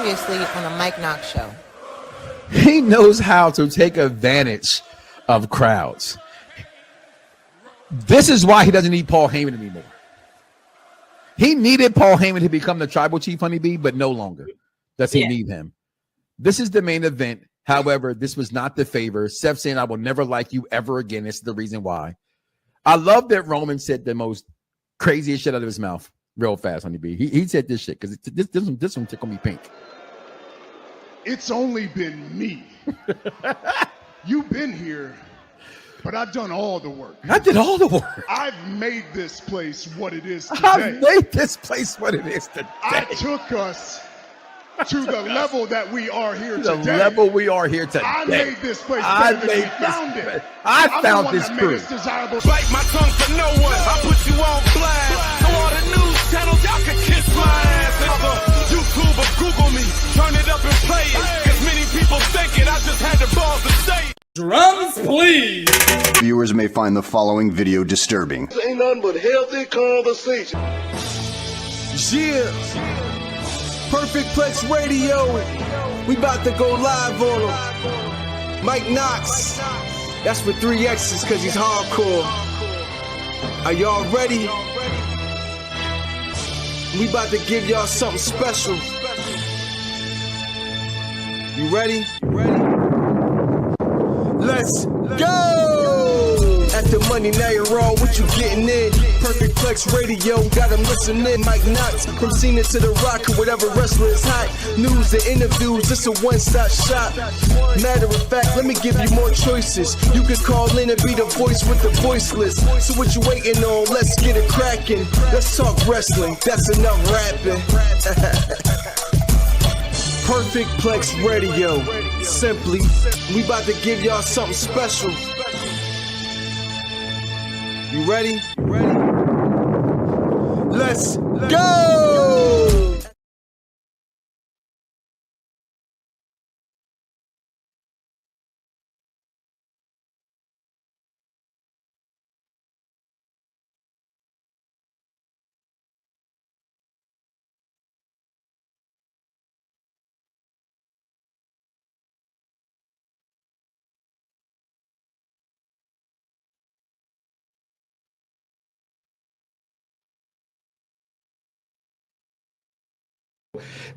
previously on the Mike Knoxxx Show. He knows how to take advantage of crowds. This is why he doesn't need Paul Heyman anymore. He needed Paul Heyman to become the tribal chief, honeybee, but no longer does he need him. This is the main event. However, this was not the favor. Seth saying, I will never like you ever again. This is the reason why. I love that Roman said the most craziest shit out of his mouth real fast, honeybee. He said this shit because this one tickled me pink. It's only been me. You've been here, but I've done all the work. I did all the work. I've made this place what it is today. I've made this place what it is today. I took us to the level that we are here today. The level we are here today. I made this place better than we found it. I found this crew. Bite my tongue for no one. I put you on blast. So all the news channels, y'all can kiss my ass. If YouTube or Google me, turn it up and play it. Cause many people think it, I just had the balls to say it. Drums, please. Viewers may find the following video disturbing. This ain't nothing but healthy conversation. Yeah. Perfect Plex Radio. We about to go live on him. Mike Knoxxx. That's with 3 X's because he's hardcore. Are y'all ready? We about to give y'all something special. You ready? Let's go! At the money, now you're raw, what you getting in? Perfect Plex Radio, got them listening. Mike Knoxxx, from Cena to The Rock, or whatever wrestler is hot. News and interviews, it's a one-stop shop. Matter of fact, let me give you more choices. You could call in and be the voice with the voiceless. So what you waiting on? Let's get it cracking. Let's talk wrestling, that's enough rapping. Perfect Plex Radio. Simply, we about to give y'all something special. You ready? Let's go!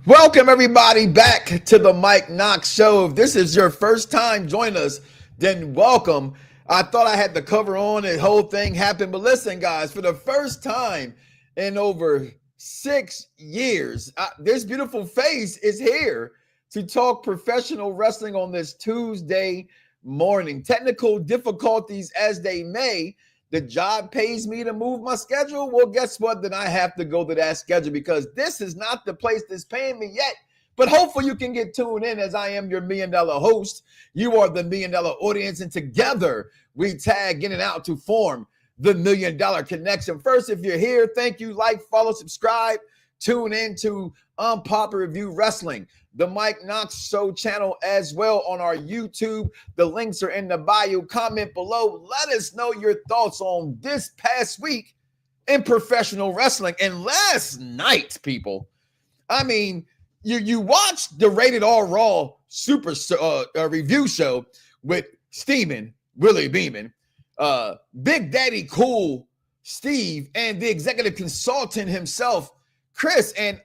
Welcome everybody back to the Mike Knoxxx Show. If this is your first time joining us, then welcome. I thought I had the cover on, the whole thing happened, but listen guys, for the first time in over 6 years, this beautiful face is here to talk professional wrestling on this Tuesday morning. Technical difficulties as they may, the job pays me to move my schedule. Well, guess what? Then I have to go to that schedule because this is not the place that's paying me yet. But hopefully you can get tuned in as I am your $1 million host. You are the $1 million audience, and together we tag in and out to form the $1 million connection. First, if you're here, thank you. Like, follow, subscribe. Tune in to Unpopular Review Wrestling, the Mike Knoxxx Show channel as well on our YouTube. The links are in the bio. Comment below. Let us know your thoughts on this past week in professional wrestling. And last night, people, I mean, you watched the Rated R Raw Super review show with Steven Willie Beeman, Big Daddy Cool Steve, and the executive consultant himself, Chris, and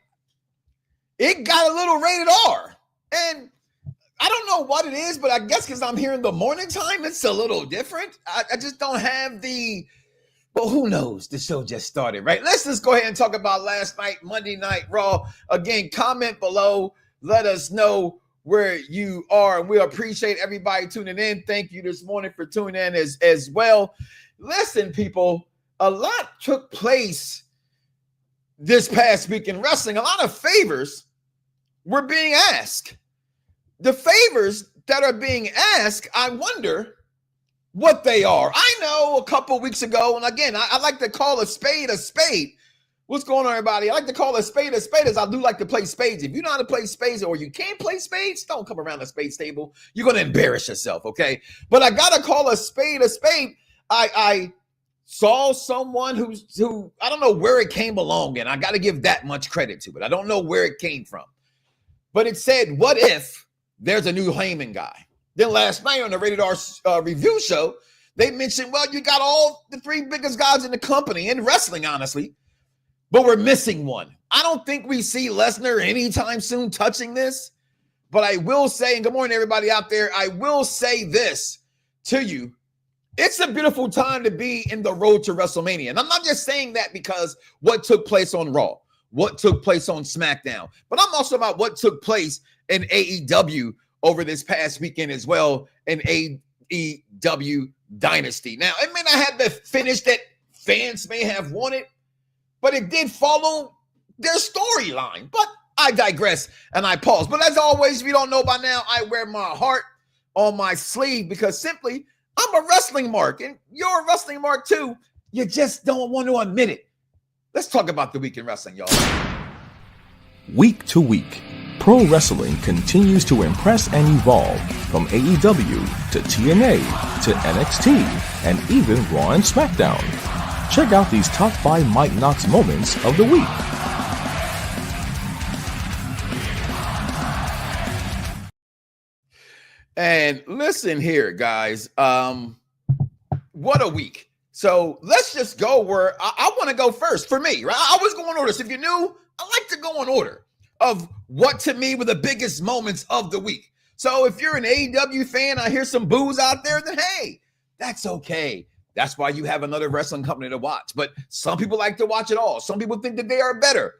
it got a little rated R. And I don't know what it is, but I guess because I'm here in the morning time, it's a little different. I just don't have the, well, who knows? The show just started, right? Let's just go ahead and talk about last night, Monday Night Raw. Again, comment below. Let us know where you are. And we appreciate everybody tuning in. Thank you this morning for tuning in as well. Listen, people, a lot took place this past week in wrestling. A lot of favors were being asked. The favors that are being asked, I wonder what they are. I know a couple weeks ago, and again, I like to call a spade a spade. What's going on, everybody? I like to call a spade as I do like to play spades. If you know how to play spades or you can't play spades, don't come around the spades table. You're going to embarrass yourself, okay? But I got to call a spade a spade. I saw someone who I don't know where it came along, and I got to give that much credit to it. I don't know where it came from. but it said, what if there's a new Heyman guy? Then last night on the Rated R review show, they mentioned, well, you got all the 3 biggest guys in the company in wrestling, honestly, but we're missing one. I don't think we see Lesnar anytime soon touching this, but I will say, and good morning, everybody out there, I will say this to you. It's a beautiful time to be in the road to WrestleMania. And I'm not just saying that because what took place on Raw, what took place on SmackDown, but I'm also about what took place in AEW over this past weekend as well in AEW Dynasty. Now, it may not have the finish that fans may have wanted, but it did follow their storyline. But I digress and I pause. But as always, if you don't know by now, I wear my heart on my sleeve because simply I'm a wrestling mark and you're a wrestling mark too. You just don't want to admit it. Let's talk about the week in wrestling, y'all. Week to week, pro wrestling continues to impress and evolve from AEW to TNA to NXT and even Raw and SmackDown. Check out these top 5 Mike Knoxxx moments of the week. And listen here, guys. What a week. So let's just go where I want to go first for me, right? I was going order. So if you're new, I like to go in order of what to me were the biggest moments of the week. So if you're an AEW fan, I hear some boos out there, then hey, that's okay. That's why you have another wrestling company to watch. But some people like to watch it all. Some people think that they are better.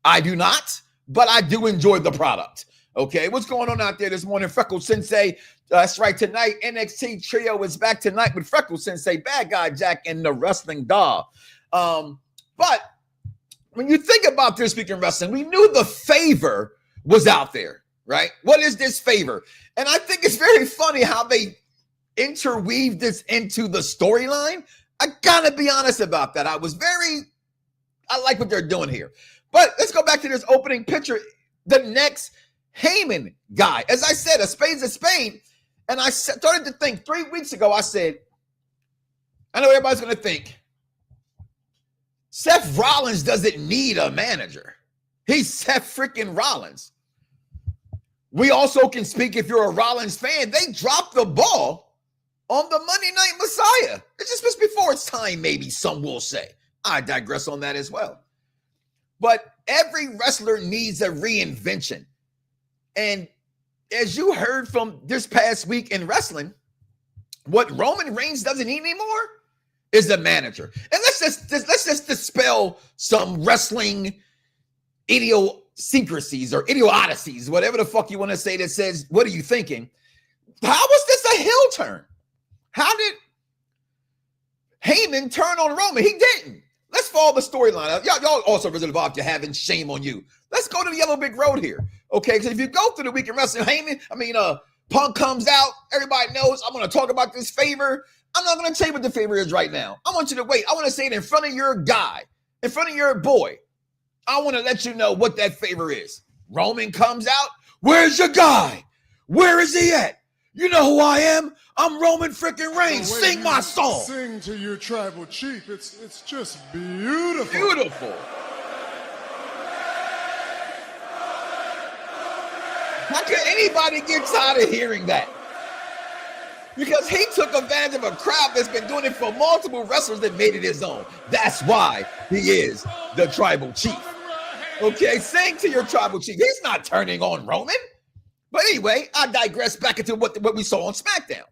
I do not, but I do enjoy the product. Okay, what's going on out there this morning? Freckle Sensei. That's right. Tonight, NXT Trio is back tonight with Freckle Sensei, Bad Guy Jack, and the Wrestling Doll. But when you think about this week in wrestling, we knew the favor was out there, right? What is this favor? And I think it's very funny how they interweave this into the storyline. I gotta be honest about that. I like what they're doing here. But let's go back to this opening picture. The next Heyman guy. As I said, a spade's a spade. And I started to think 3 weeks ago, I said, I know everybody's going to think, Seth Rollins doesn't need a manager. He's Seth freaking Rollins. We also can speak, if you're a Rollins fan, they dropped the ball on the Monday Night Messiah. It's just before its time, maybe some will say. I digress on that as well. But every wrestler needs a reinvention. And as you heard from this past week in wrestling, what Roman Reigns doesn't need anymore is a manager. And let's just dispel some wrestling idiosyncrasies or idiosyncrasies, whatever the fuck you want to say that says, what are you thinking? How was this a heel turn? How did Heyman turn on Roman? He didn't. Let's follow the storyline. Y'all also involved to having shame on you. Let's go to the Yellow Brick Road here. Okay, because if you go through the week in wrestling, Punk comes out, everybody knows I'm going to talk about this favor. I'm not going to tell you what the favor is right now. I want you to wait. I want to say it in front of your guy, in front of your boy. I want to let you know what that favor is. Roman comes out. Where's your guy? Where is he at? You know who I am? I'm Roman freaking Reigns. Sing my song. Sing to your tribal chief. It's just beautiful. Beautiful. How can anybody get tired of hearing that? Because he took advantage of a crowd that's been doing it for multiple wrestlers that made it his own. That's why he is the tribal chief. Okay, sing to your tribal chief. He's not turning on Roman. But anyway, I digress back into what we saw on SmackDown.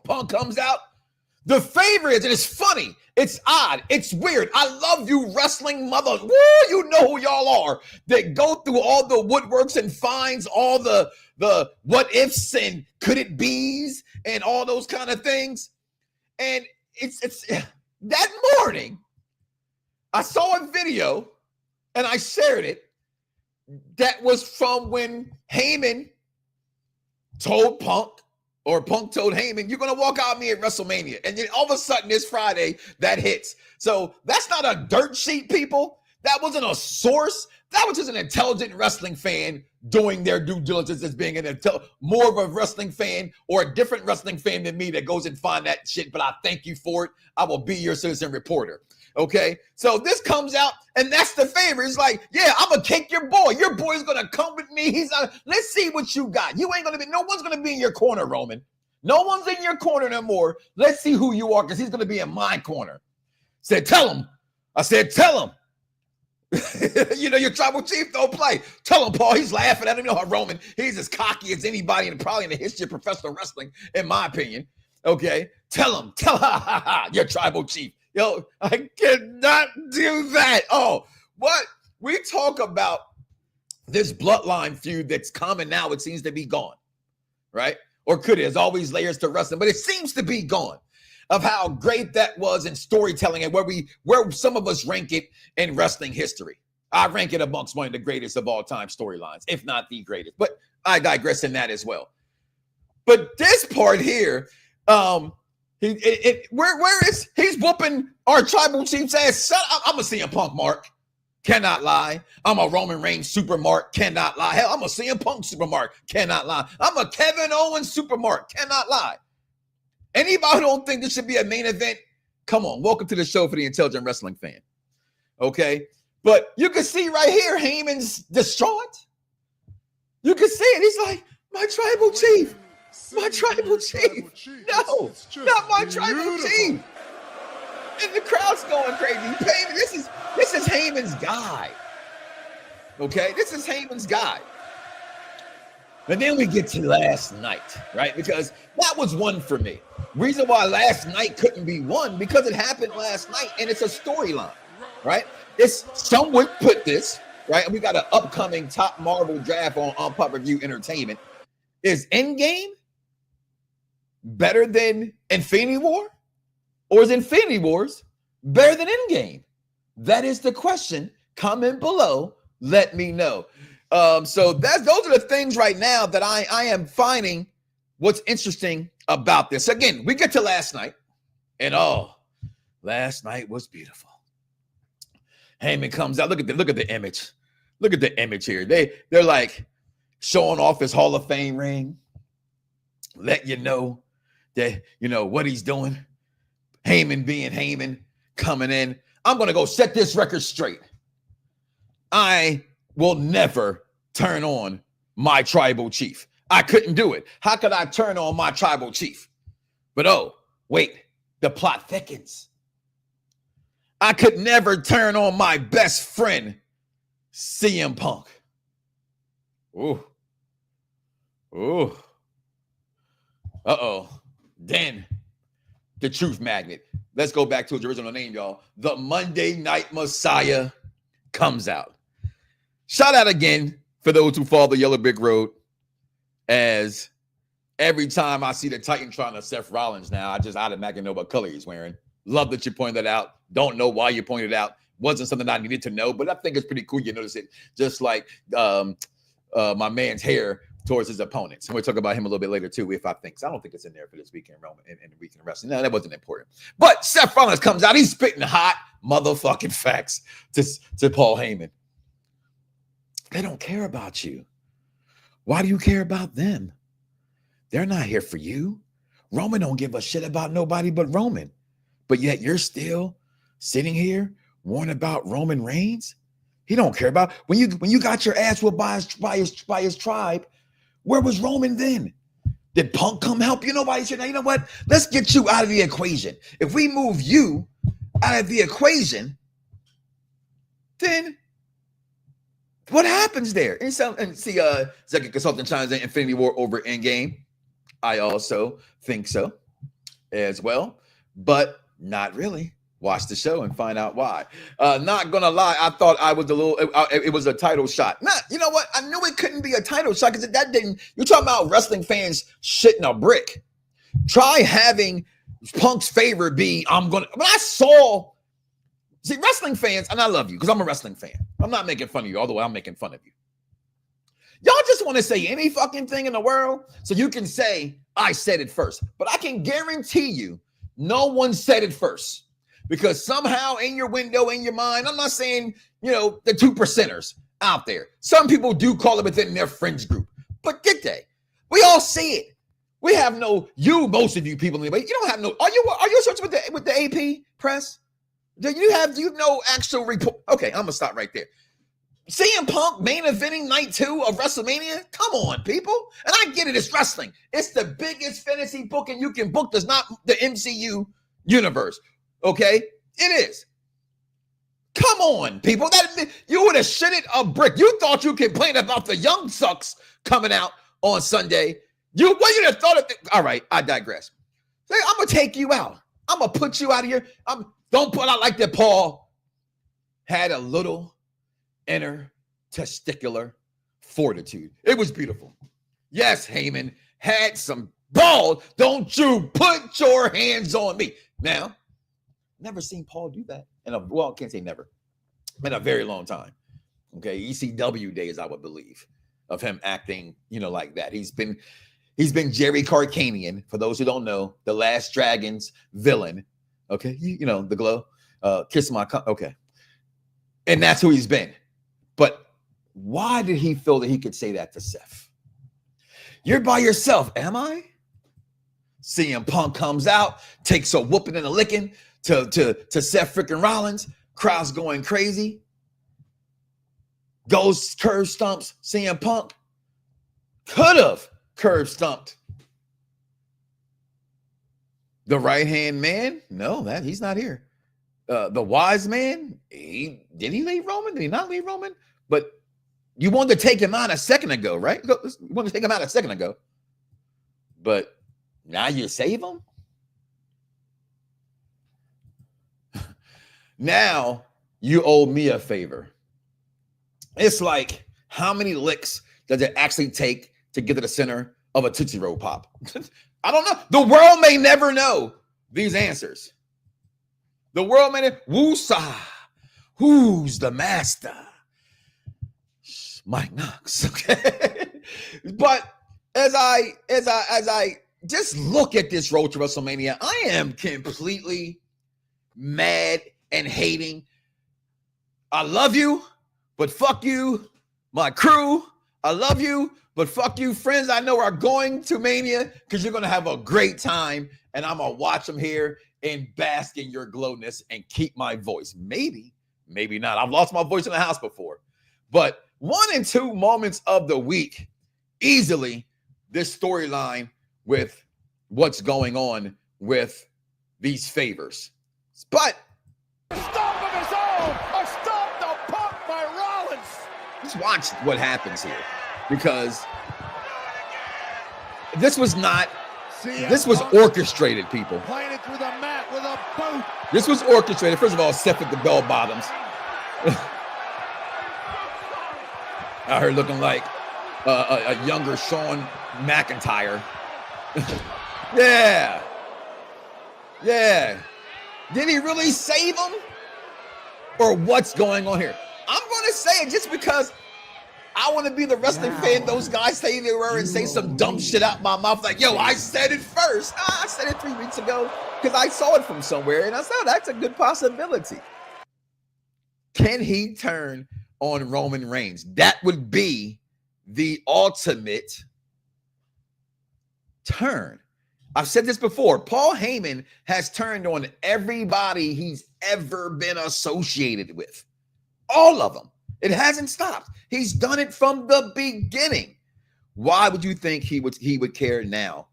Punk comes out. The favor is, and it's funny, it's odd, it's weird. I love you wrestling mother. Woo, you know who y'all are that go through all the woodworks and finds all the what ifs and could it be's and all those kind of things. And it's that morning, I saw a video and I shared it that was from when Heyman told Punk, or Punk told Heyman, you're going to walk out on me at WrestleMania. And then all of a sudden this Friday, that hits. So that's not a dirt sheet, people. That wasn't a source. That was just an intelligent wrestling fan doing their due diligence as being more of a wrestling fan or a different wrestling fan than me that goes and find that shit. But I thank you for it. I will be your citizen reporter. Okay, so this comes out, and that's the favor. It's like, yeah, I'm gonna kick your boy. Your boy's gonna come with me. Let's see what you got. You ain't gonna be. No one's gonna be in your corner, Roman. No one's in your corner no more. Let's see who you are, because he's gonna be in my corner. Said, tell him. I said, tell him. You know, your tribal chief don't play. Tell him, Paul. He's laughing at him. You know how Roman, he's as cocky as anybody probably in the history of professional wrestling, in my opinion. Okay, tell him. Tell your tribal chief. Yo, I cannot do that. Oh, what? We talk about this bloodline feud that's common now. It seems to be gone, right? Or could it? There's always layers to wrestling, but it seems to be gone. Of how great that was in storytelling and where some of us rank it in wrestling history. I rank it amongst one of the greatest of all time storylines, if not the greatest. But I digress in that as well. But this part here, he's whooping our tribal chief's ass. I'm a CM Punk mark. Cannot lie. I'm a Roman Reigns super mark. Cannot lie. Hell, I'm a CM Punk super mark. Cannot lie. I'm a Kevin Owens super mark. Cannot lie. Anybody who don't think this should be a main event, come on. Welcome to the show for the intelligent wrestling fan. Okay? But you can see right here, Heyman's distraught. You can see it. He's like, my tribal chief. My tribal chief. No, not my tribal chief. And the crowd's going crazy. Heyman, this is Heyman's guy. Okay? This is Heyman's guy. And then we get to last night, right? Because that was one for me. Reason why last night couldn't be one, because it happened last night and it's a storyline, right? It's some would put this, right? And we got an upcoming top Marvel draft on Pop Review Entertainment. Is Endgame better than Infinity War? Or is Infinity Wars better than Endgame? That is the question. Comment below. Let me know. So those are the things right now that I am finding what's interesting about this. Again, we get to last night, and last night was beautiful. Heyman comes out. Look at the image. Look at the image here. They're like showing off his Hall of Fame ring, let you know that you know what he's doing. Heyman being Heyman, coming in. I'm gonna go set this record straight. I will never turn on my tribal chief. I couldn't do it. How could I turn on my tribal chief? But wait, the plot thickens. I could never turn on my best friend, CM Punk. Ooh. Then the truth magnet. Let's go back to his original name, y'all. The Monday Night Messiah comes out. Shout out again for those who follow the Yellow Brick Road, as every time I see the Titantron of Seth Rollins now, I just automatically know what color he's wearing. Love that you pointed that out. Don't know why you pointed it out. Wasn't something I needed to know, but I think it's pretty cool you notice it. Just like my man's hair towards his opponents. And we'll talk about him a little bit later too, if I think so. I don't think it's in there for this weekend Roman and the weekend wrestling. No, that wasn't important. But Seth Rollins comes out. He's spitting hot motherfucking facts to Paul Heyman. They don't care about you. Why do you care about them? They're not here for you. Roman don't give a shit about nobody but Roman. But yet you're still sitting here worrying about Roman Reigns? He don't care about when you got your ass whooped by his tribe. Where was Roman then? Did Punk come help you? Nobody said, you know what? Let's get you out of the equation. If we move you out of the equation, then what happens there? And see, Second Consultant chimes in, Infinity War over Endgame. I also think so as well, but not really. Watch the show and find out why. Not gonna lie, I thought I was it was a title shot. You know what? I knew it couldn't be a title shot because that didn't. You're talking about wrestling fans shitting a brick. Try having Punk's favor be, when I saw, see, wrestling fans, and I love you because I'm a wrestling fan. I'm not making fun of you, although I'm making fun of you. Y'all just want to say any fucking thing in the world so you can say, I said it first. But I can guarantee you, no one said it first. Because somehow in your window, in your mind, I'm not saying, the 2%ers out there. Some people do call it within their friends group. But did they? We all see it. We have most of you people, but you don't have are you searching with the AP press? Do you know actual report? Okay, I'm gonna stop right there. CM Punk main eventing night 2 of WrestleMania? Come on, people. And I get it, it's wrestling. It's the biggest fantasy booking you can book. That's not the MCU universe. Okay? It is. Come on, people. You would have shitted a brick. You thought you complained about the Young Sucks coming out on Sunday. You'd have thought of all right, I digress. I'm gonna take you out. I'm gonna put you out of here. Don't put out like that. Paul had a little inner testicular fortitude. It was beautiful. Yes, Heyman had some balls. Don't you put your hands on me. Now, never seen Paul do that. I can't say never. In a very long time. Okay, ECW days, I would believe, of him acting, like that. He's been Jerry Carcanian, for those who don't know, the Last Dragon's villain. Okay, the glow, kiss my okay, and that's who he's been. But why did he feel that he could say that to Seth? You're by yourself, am I? CM Punk comes out, takes a whooping and a licking to Seth freaking Rollins. Crowd's going crazy. Goes curve stumps CM Punk. Could have curve stumped the right-hand man. No, he's not here. The wise man, did he leave Roman? Did he not leave Roman? But you wanted to take him out a second ago, right? You wanted to take him out a second ago. But now you save him? Now you owe me a favor. It's like, how many licks does it actually take to get to the center of a Tootsie Roll Pop? I don't know. The world may never know these answers. The world may never. Woosah. Who's the master? Mike Knoxxx. Okay. But as I just look at this road to WrestleMania, I am completely mad and hating. I love you, but fuck you, my crew. I love you, but fuck you, friends I know are going to Mania, because you're going to have a great time, and I'm going to watch them here and bask in your glowness and keep my voice. Maybe not. I've lost my voice in the house before. But 1 and 2 moments of the week, easily this storyline with what's going on with these favors. But Stomp of his own! A stomp the Punk by Rollins! just watch what happens here, because this was orchestrated, people. Playing it through the mat with a boot. This was orchestrated. First of all, Seth at the bell bottoms. Out here looking like a younger Shawn McIntyre. Yeah. Did he really save him? Or what's going on here? I'm going to say it just because I want to be the wrestling fan. Those guys say they were and say some dumb shit out my mouth like, yo, I said it first. I said it 3 weeks ago because I saw it from somewhere, and I said, that's a good possibility. Can he turn on Roman Reigns? That would be the ultimate turn. I've said this before. Paul Heyman has turned on everybody he's ever been associated with. All of them. It hasn't stopped. He's done it from the beginning. Why would you think he would care now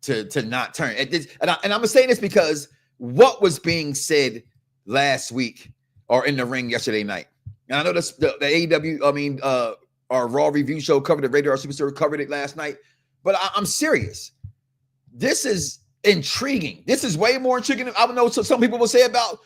to not turn? And I'm going to say this because what was being said last week or in the ring yesterday night. And I know the AEW, our Raw review show covered it, Radar Superstar covered it last night. But I'm serious. This is intriguing. This is way more intriguing. I don't know what some people will say about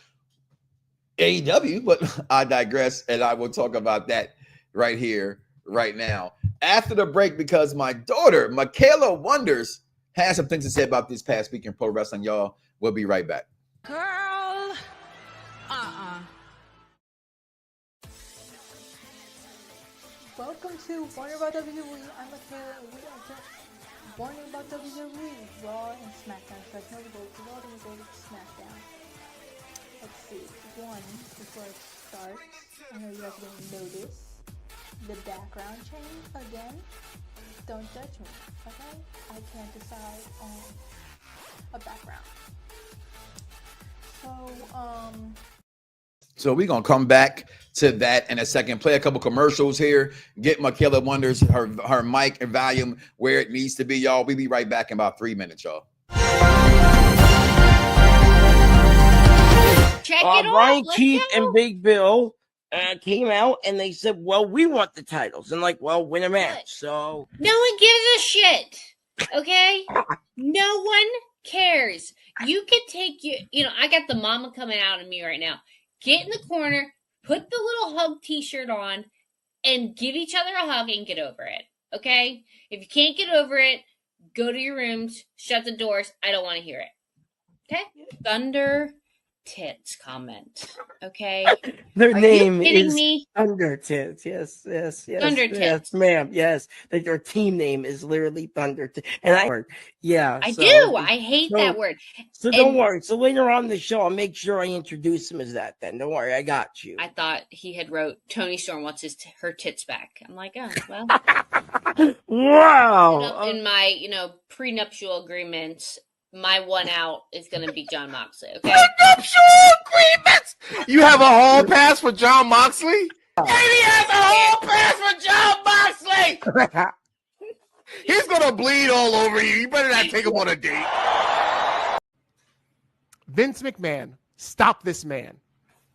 AEW, but I digress, and I will talk about that right here, right now, after the break, because my daughter, Michaela Wonders, has some things to say about this past week in pro wrestling. Y'all, we'll be right back. Girl, Welcome to Warning About WWE. I'm Michaela, and we are just warning about WWE, Raw and SmackDown. Because no, we go to Raw, then we go to SmackDown. see. One, before it starts, I know you guys are going to notice the background change again. Don't judge me, okay? I can't decide on a background. So we're going to come back to that in a second. Play a couple commercials here. Get Michaela Wonders her mic and volume where it needs to be, y'all. We'll be right back in about 3 minutes, y'all. Check it Brian Keith and Big Bill came out and they said, well, we want the titles. And like, well, win a match. So no one gives a shit. Okay? No one cares. You could take I got the mama coming out of me right now. Get in the corner, put the little hug t-shirt on, and give each other a hug and get over it. Okay? If you can't get over it, go to your rooms, shut the doors. I don't want to hear it. Okay? Thunder Tits comment. Okay? Their name is me? Thunder Tits. Yes. Thunder Tits. Yes, ma'am. Yes. That their team name is literally Thunder Tits. And I do. I hate that word. So don't worry. So later on in the show, I'll make sure I introduce him as that then. Don't worry. I got you. I thought he had wrote Tony Storm wants her tits back. I'm like, oh, well. Wow. In my, prenuptial agreements, my one out is going to be Jon Moxley, okay? Prenuptial agreements! You have a hall pass for Jon Moxley? Katie has a hall pass for Jon Moxley! He's going to bleed all over you. You better not take him on a date. Vince McMahon stopped this man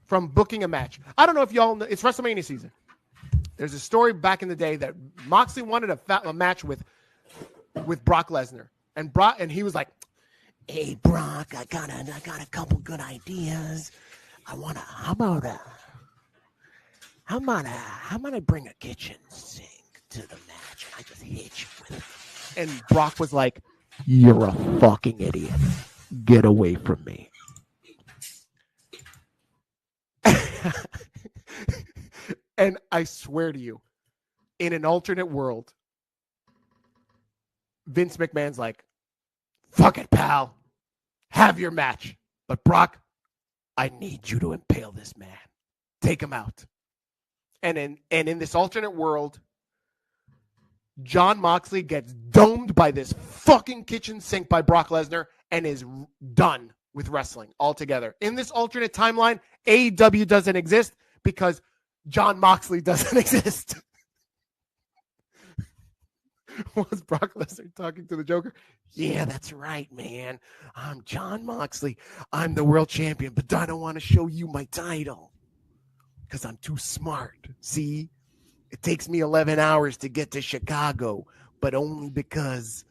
from booking a match. I don't know if y'all know. It's WrestleMania season. There's a story back in the day that Moxley wanted a match with Brock Lesnar. And he was like, hey, Brock, I got a couple good ideas. How about I bring a kitchen sink to the match and I just hit you with it. And Brock was like, you're a fucking idiot. Get away from me. And I swear to you, in an alternate world, Vince McMahon's like, fuck it, pal. Have your match. But Brock, I need you to impale this man. Take him out. And in this alternate world, Jon Moxley gets domed by this fucking kitchen sink by Brock Lesnar and is done with wrestling altogether. In this alternate timeline, AEW doesn't exist because Jon Moxley doesn't exist. Was Brock Lesnar talking to the Joker? Yeah, that's right, man. I'm Jon Moxley. I'm the world champion, but I don't want to show you my title because I'm too smart. See, it takes me 11 hours to get to Chicago, but only because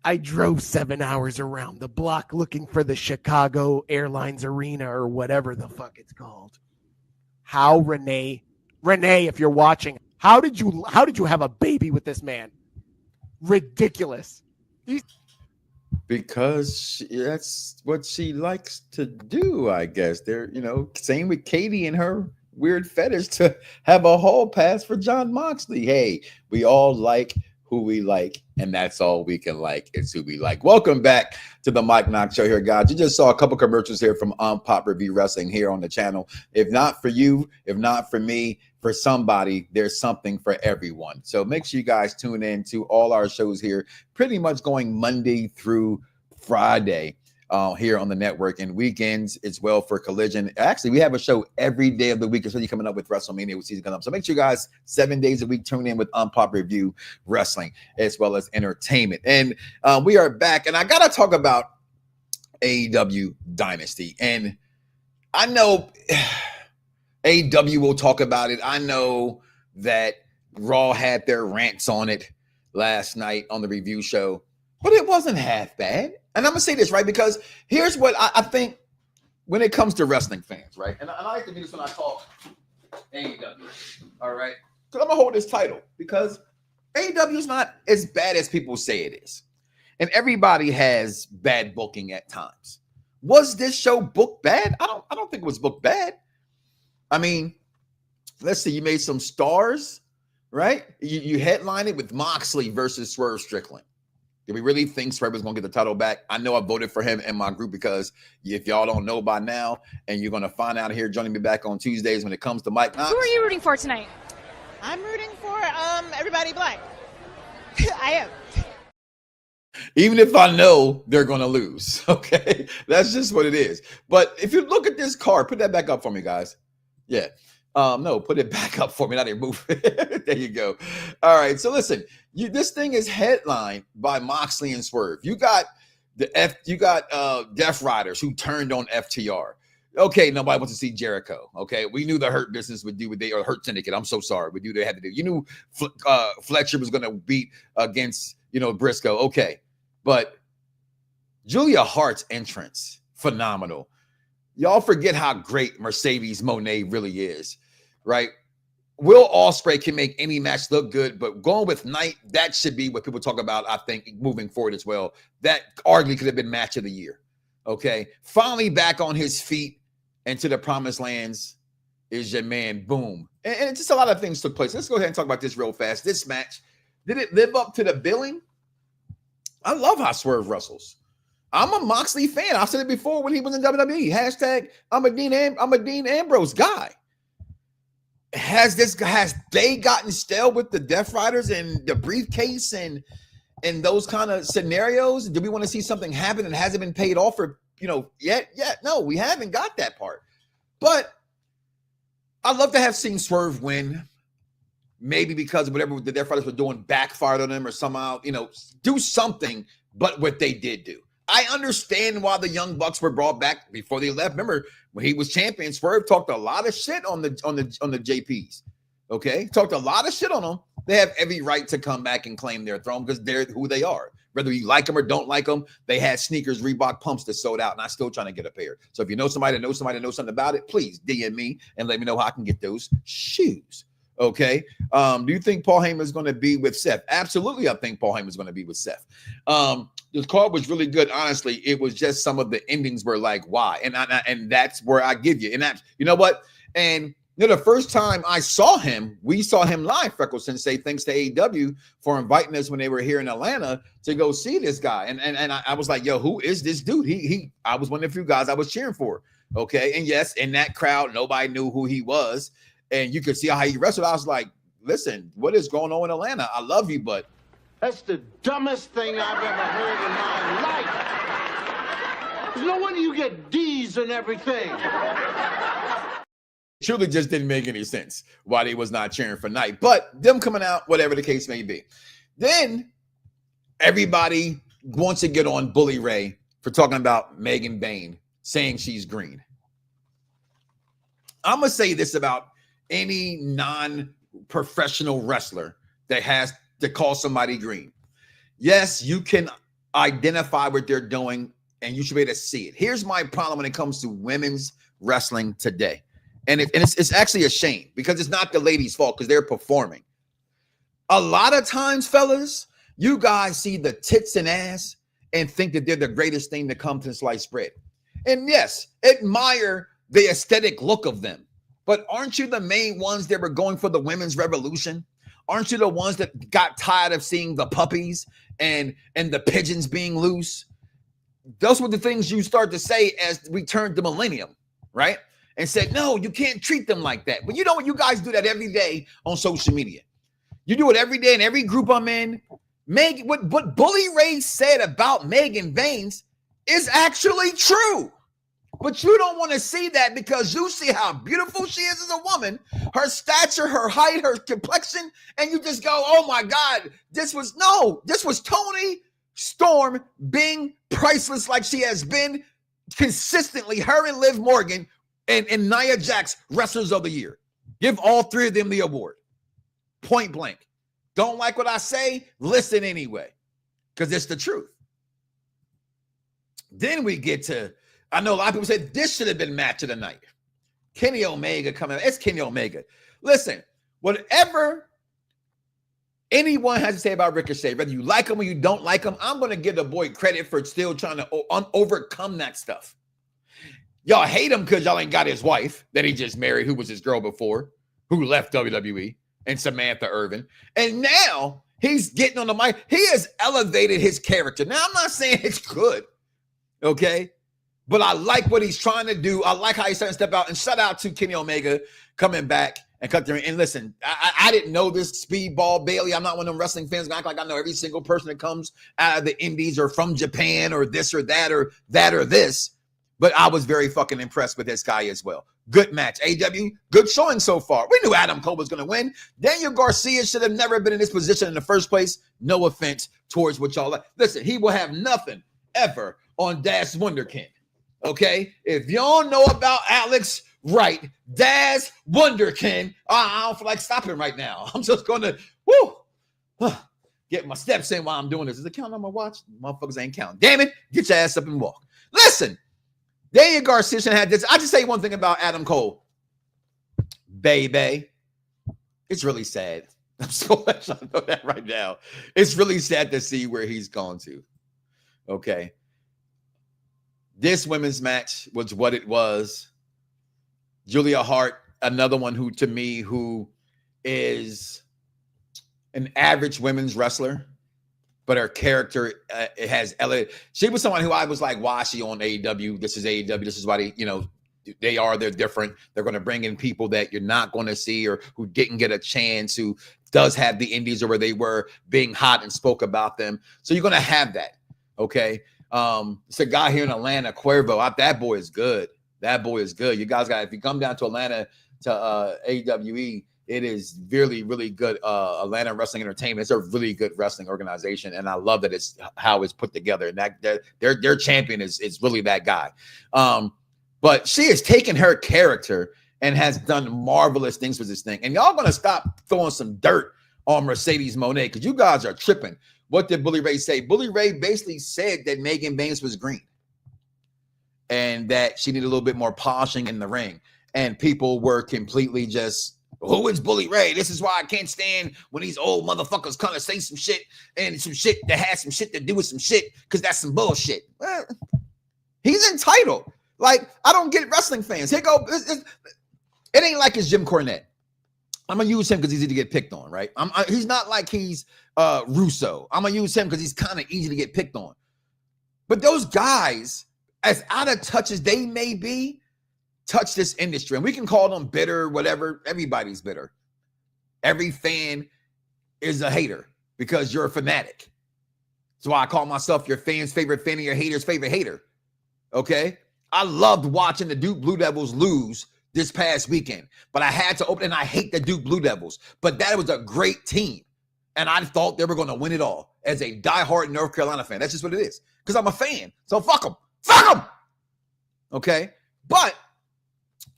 I drove 7 hours around the block looking for the Chicago Airlines Arena or whatever the fuck it's called. How Renee, if you're watching, how did you have a baby with this man? Ridiculous. Because that's what she likes to do, I guess. They're, same with Katie and her weird fetish to have a hall pass for Jon Moxley. Hey, we all like who we like, and that's all we can like is who we like. Welcome back to the Mike Knoxxx Show here, guys. You just saw a couple commercials here from Pop Review Wrestling here on the channel. If not for you, if not for me, for somebody, there's something for everyone. So make sure you guys tune in to all our shows here, pretty much going Monday through Friday here on the network, and weekends as well for Collision. Actually, we have a show every day of the week, especially coming up with WrestleMania with season coming up. So make sure you guys 7 days a week tune in with Pop Review Wrestling as well as entertainment. And we are back, and I gotta talk about AEW Dynasty. And I know AEW will talk about it. I know that Raw had their rants on it last night on the review show, but it wasn't half bad. And I'm going to say this, right? Because here's what I think when it comes to wrestling fans, right? And I like to do this when I talk AEW, all right? So I'm going to hold this title because AEW is not as bad as people say it is. And everybody has bad booking at times. Was this show booked bad? I don't think it was booked bad. I mean, let's see, you made some stars, right? You headlined it with Moxley versus Swerve Strickland. Do we really think Swerve is going to get the title back? I know I voted for him in my group because if y'all don't know by now, and you're going to find out here joining me back on Tuesdays when it comes to Mike Knoxxx. Who are you rooting for tonight? I'm rooting for everybody black. I am. Even if I know they're going to lose, okay? That's just what it is. But if you look at this card, put that back up for me, guys. Yeah. No, put it back up for me. Not even move it. There you go. All right. So listen, this thing is headlined by Moxley and Swerve. You got Death Riders who turned on FTR. Okay, nobody wants to see Jericho. Okay, we knew the Hurt Business would do what they, or Hurt Syndicate. I'm so sorry. We knew they had to do. You knew Fletcher was going to beat against Briscoe. Okay, but Julia Hart's entrance, phenomenal. Y'all forget how great Mercedes Moné really is, right? Will Ospreay can make any match look good, but going with Knight, that should be what people talk about, I think, moving forward as well. That arguably could have been match of the year. Okay, finally back on his feet and to the promised lands is your man, Boom. And just a lot of things took place. Let's go ahead and talk about this real fast. This match, did it live up to the billing? I love how Swerve wrestles. I'm a Moxley fan. I said it before when he was in WWE. Hashtag I'm a Dean Ambrose guy. Has they gotten stale with the Death Riders and the briefcase and those kind of scenarios? Do we want to see something happen that hasn't been paid off for yet? No, we haven't got that part. But I'd love to have seen Swerve win. Maybe because whatever the Death Riders were doing backfired on them or somehow, do something, but what they did do. I understand why the Young Bucks were brought back before they left. Remember when he was champion, Swerve talked a lot of shit on the JPs. Okay, talked a lot of shit on them. They have every right to come back and claim their throne because they're who they are. Whether you like them or don't like them, they had sneakers, Reebok pumps that sold out, and I'm still trying to get a pair. So if you know somebody that knows something about it, please DM me and let me know how I can get those shoes. Okay. Do you think Paul Heyman is going to be with Seth? Absolutely, I think Paul Heyman is going to be with Seth. The card was really good. Honestly, it was just some of the endings were like, why? And that's where I give you. And that's, you know what? And the first time I saw him, we saw him live, Freckles Sensei, thanks to AEW for inviting us when they were here in Atlanta to go see this guy. And I was like, yo, who is this dude? I was one of the few guys I was cheering for. Okay. And yes, in that crowd, nobody knew who he was. And you could see how he wrestled. I was like, listen, what is going on in Atlanta? I love you, but That's the dumbest thing I've ever heard in my life. There's no wonder you get D's and everything. truly just didn't make any sense why they was not cheering for Knight. But them coming out, whatever the case may be. Then everybody wants to get on Bully Ray for talking about Megan Bayne, saying she's green. I'm going to say this about any non-professional wrestler that has to call somebody green. Yes, you can identify what they're doing and you should be able to see it. Here's my problem when it comes to women's wrestling today. And it's actually a shame because it's not the ladies' fault because they're performing. A lot of times, fellas, you guys see the tits and ass and think that they're the greatest thing to come to sliced bread. And yes, admire the aesthetic look of them. But aren't you the main ones that were going for the women's revolution? Aren't you the ones that got tired of seeing the puppies and the pigeons being loose? Those were the things you start to say as we turned the millennium, right? And said, no, you can't treat them like that. But you know what? You guys do that every day on social media. You do it every day in every group I'm in. What Bully Ray said about Megan Bayne is actually true. But you don't want to see that because you see how beautiful she is as a woman, her stature, her height, her complexion, and you just go, oh my God, this was Toni Storm being priceless like she has been consistently, her and Liv Morgan and Nia Jax Wrestlers of the Year. Give all three of them the award. Point blank. Don't like what I say? Listen anyway, because it's the truth. Then we get to, I know a lot of people said this should have been match of the night. Kenny Omega coming out. It's Kenny Omega. Listen, whatever anyone has to say about Ricochet, whether you like him or you don't like him, I'm going to give the boy credit for still trying to overcome that stuff. Y'all hate him because y'all ain't got his wife that he just married, who was his girl before, who left WWE, and Samantha Irvin. And now He's getting on the mic. He has elevated his character. Now, I'm not saying it's good, okay? But I like what he's trying to do. I like how he's trying to step out. And shout out to Kenny Omega coming back and cut there. And listen, I didn't know this Speedball Bailey. I'm not one of them wrestling fans. I act like I know every single person that comes out of the indies or from Japan or this or that or that or this. But I was very fucking impressed with this guy as well. Good match. AEW, good showing so far. We knew Adam Cole was going to win. Daniel Garcia should have never been in this position in the first place. No offense towards what y'all like. Listen, he will have nothing ever on Dash Wonderkind. Okay? If you don't know about Alex Wright, Daz Wonderkind, I don't feel like stopping right now. I'm just going to get my steps in while I'm doing this. Is it counting on my watch? Motherfuckers ain't counting. Damn it. Get your ass up and walk. Listen. Daniel Garcia had this. I just say one thing about Adam Cole. Baby. It's really sad. I'm so I know that right now. It's really sad to see where he's gone to. Okay. This women's match was what it was. Julia Hart, another one who, to me, who is an average women's wrestler, but her character it has elevated. She was someone who I was like, why is she on AEW? This is AEW. This is why they're different. They're going to bring in people that you're not going to see or who didn't get a chance, who does have the indies or where they were being hot and spoke about them. So you're going to have that. Okay. It's a guy here in Atlanta, Cuervo. That boy is good. That boy is good. You guys got, if you come down to Atlanta to AWE, it is really, really good. Atlanta Wrestling Entertainment. It's a really good wrestling organization, and I love that it's how it's put together. And that their champion is really that guy. But she has taken her character and has done marvelous things with this thing. And y'all gonna stop throwing some dirt on Mercedes Moné because you guys are tripping. What did Bully Ray say? Bully Ray basically said that Megan Baines was green and that she needed a little bit more polishing in the ring. And people were completely just, who is Bully Ray? This is why I can't stand when these old motherfuckers kind of say some shit and some shit that has some shit to do with some shit because that's some bullshit. Well, he's entitled. Like, I don't get wrestling fans. Here go. It ain't like it's Jim Cornette. I'm going to use him because he's easy to get picked on, right? He's not like he's Russo. I'm going to use him because he's kind of easy to get picked on. But those guys, as out of touch as they may be, touch this industry. And we can call them bitter, whatever. Everybody's bitter. Every fan is a hater because you're a fanatic. That's why I call myself your fan's favorite fan and your hater's favorite hater. Okay? I loved watching the Duke Blue Devils lose this past weekend, but I had to open, and I hate the Duke Blue Devils, but that was a great team. And I thought they were going to win it all as a diehard North Carolina fan. That's just what it is. Because I'm a fan. So fuck them. Fuck them. Okay? But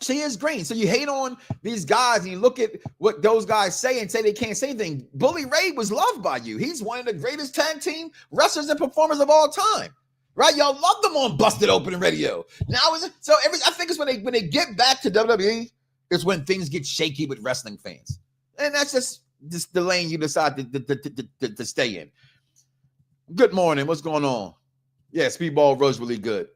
she is green. So you hate on these guys and you look at what those guys say and say they can't say anything. Bully Ray was loved by you. He's one of the greatest tag team wrestlers and performers of all time. Right? Y'all love them on Busted Open Radio. Now, I think it's when they get back to WWE, it's when things get shaky with wrestling fans. And that's just the lane you decide to stay in. Good morning. What's going on? Yeah, Speedball Rose really good.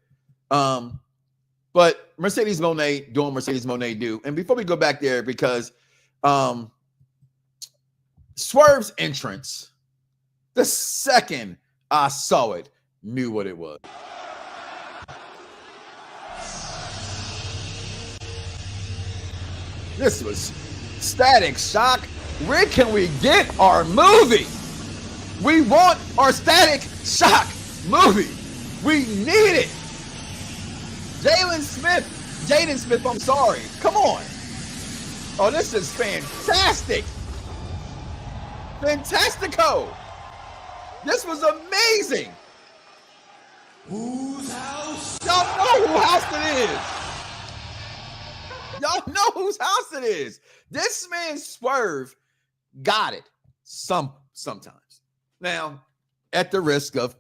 But Mercedes Moné doing Mercedes Moné do. And before we go back there, because Swerve's entrance, the second I saw it, knew what it was. This was Static Shock. Where can we get our movie? We want our Static Shock movie. We need it. Jaden Smith, I'm sorry. Come on. Oh, this is fantastic. Fantastico. This was amazing. Whose house? Y'all know whose house it is. Y'all know whose house it is. This man Swerve got it sometimes. Now, at the risk of